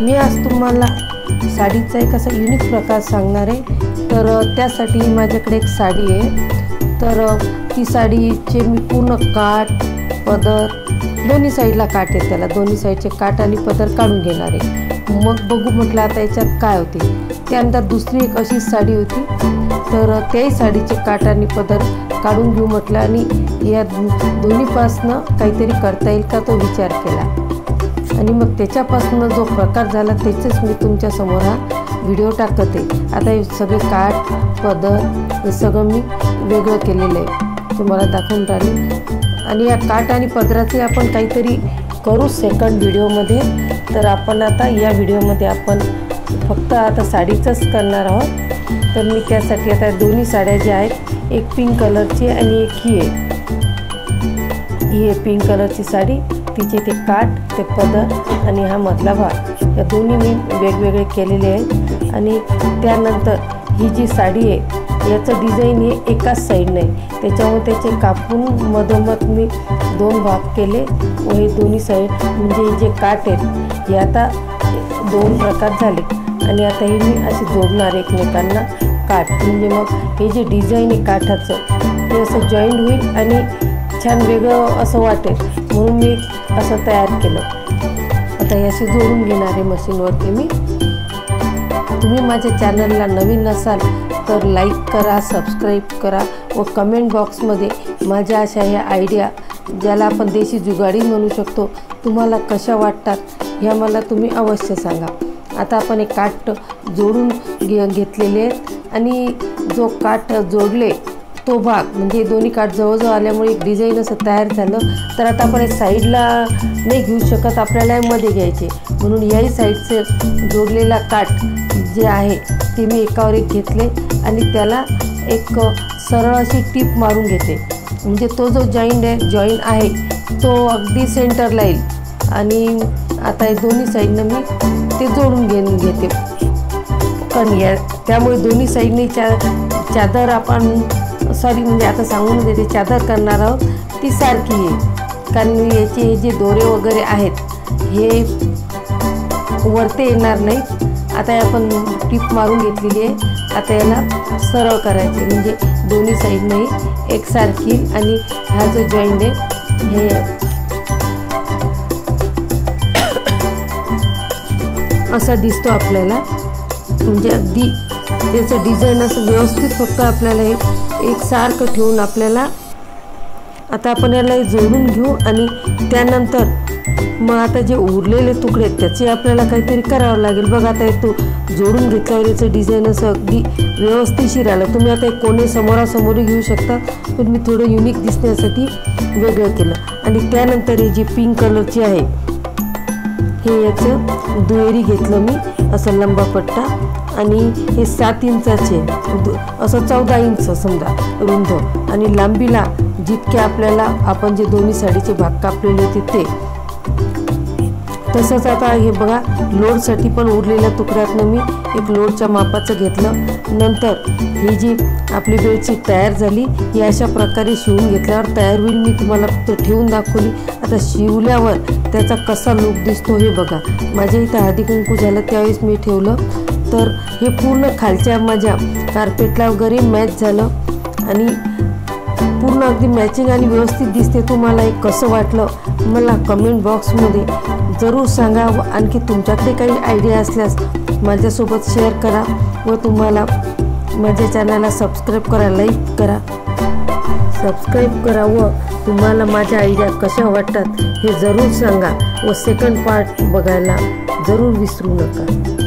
मी आज तुम्हाला साडीचा एक असा युनिक प्रकार सांगणार आहे। तर त्यासाठी माझ्याकडे एक साडी आहे। तर ती साडीचे मी पूर्ण काठ पदर दोन्ही साईडला काठ आहे, त्याला दोन्ही साईडचे काठ आणि पदर काढून घेणार आहे। मग बघू म्हटलं आता याच्यात काय होते। त्यानंतर दुसरी एक अशी साडी होती, तर त्याही साडीचे काठ आणि पदर काढून घेऊ म्हटलं आणि या दोन्हीपासनं काहीतरी करता येईल का तो विचार केला आणि मग त्याच्यापासून जो प्रकार झाला त्याचेच मी तुमच्यासमोर हा व्हिडिओ टाकते। आता हे सगळे काठ पदर हे सगळं मी वेगळं केलेलं आहे, तुम्हाला दाखवून राहिले। आणि या काठ आणि पदराचे आपण काहीतरी करू सेकंड व्हिडिओमध्ये। तर आपण आता या व्हिडिओमध्ये आपण फक्त आता साडीचंच करणार आहोत। तर मी त्यासाठी आता दोन्ही साड्या ज्या आहेत, एक पिंक कलरची आणि एक ही आहे पिंक कलरची साडी, तिचे ते काठ ते पदर आणि हा मधला भाग या दोन्ही मी वेगवेगळे केलेले आहेत। आणि त्यानंतर ही जी साडी आहे याचं डिझाईन हे एकाच साईडने, त्याच्यामुळे त्याचे कापून मधोमध मी दोन भाग केले व हे दोन्ही साईड म्हणजे जे काठ आहेत हे आता दोन प्रकार झाले। आणि आता हे मी असे जोडणार एकमेकांना काठ, म्हणजे मग हे जे डिझाईन आहे काठाचं ते असं जॉईंट होईल आणि छान वेगळं असं वाटेल, म्हणून मी असं तयार केलं। आता हे असे जोडून घेणार आहे मशीनवरती मी। तुम्ही माझ्या चॅनलला नवीन असाल तर लाईक करा, सबस्क्राईब करा व कमेंट बॉक्समध्ये माझ्या अशा ह्या आयडिया ज्याला आपण देशी जुगाडी म्हणू शकतो तुम्हाला कशा वाटतात ह्या मला तुम्ही अवश्य सांगा। आता आपण एक काठ जोडून घेतलेले आहेत आणि जो काठ जोडले तो भाग म्हणजे दोन्ही काठ जवळजवळ आल्यामुळे एक डिझाईन असं तयार झालं। तर आता आपण एक साईडला नाही घेऊ शकत, आपल्याला मध्ये घ्यायचे, म्हणून याही साईडचे जोडलेला काठ जे आहे ते मी एकावर एक घेतले आणि त्याला एक सरळ अशी टीप मारून घेते, म्हणजे तो जो जॉईंट आहे तो अगदी सेंटरला येईल। आणि आता हे दोन्ही साईडनं मी ते जोडून घेते पण त्यामुळे दोन्ही साईडने चादर आपण म्हणजे आता सांगून देते चादर करणार आहोत ती सारखी आहे, कारण याचे हे जे दोरे वगैरे आहेत हे वरते येणार नाहीत। आता आपण टीप मारून घेतलेली आहे, आता याला सरळ करायचे म्हणजे दोन्ही साईडने एकसारखी आणि हा जो जॉईंट आहे हे असा दिसतो आपल्याला, म्हणजे अगदी त्याचं डिझाईन असं व्यवस्थित फक्त आपल्याला एक सारखं ठेवून आपल्याला आता आपण याला जोडून घेऊ। आणि त्यानंतर मग आता जे उरलेले तुकडे आहेत त्याचे आपल्याला काहीतरी करावं लागेल। बघा आता तो जोडून घेतल्यावर याचं डिझाईन असं अगदी व्यवस्थितशीर आलं। तुम्ही आता एक कोणे समोरासमोरी घेऊ शकता, पण मी थोडं युनिक दिसण्यासाठी वेगळं केलं। आणि त्यानंतर हे जी पिंक कलरची आहे हे याचं दुहेरी घेतलं मी असं लंबा पट्टा आणि हे 7 इंचाचे असं 14 इंच समजा रुंद आणि लांबीला जितके आपल्याला आपण जे दोन्ही साडीचे भाग कापलेले होते ते तसंच। आता हे बघा लोडसाठी पण उरलेल्या तुकड्यातनं मी एक लोडच्या मापाचं घेतलं। नंतर ही जी आपली बेडशीट तयार झाली ही अशा प्रकारे शिवून घेतल्यावर तयार होईल। मी तुम्हाला फक्त ठेवून दाखवली, आता शिवल्यावर त्याचा कसा लुक दिसतो हे बघा। माझ्या इथं हळदी कुंकू झालं त्यावेळेस मी ठेवलं, तर हे पूर्ण खालच्या माझ्या कार्पेटला वगैरे मॅच झालं आणि पूर्ण अगदी मॅचिंग आणि व्यवस्थित दिसते। तुम्हाला हे कसं वाटलं मला कमेंट बॉक्समध्ये जरूर सांगा व आणखी तुमच्याकडे काही आयडिया असल्यास माझ्यासोबत शेअर करा व तुम्हाला माझ्या चॅनलला सबस्क्राईब करा, लाईक करा, सबस्क्राईब करा व तुम्हाला माझ्या आयडिया कशा वाटतात हे जरूर सांगा व सेकंड पार्ट बघायला जरूर विसरू नका।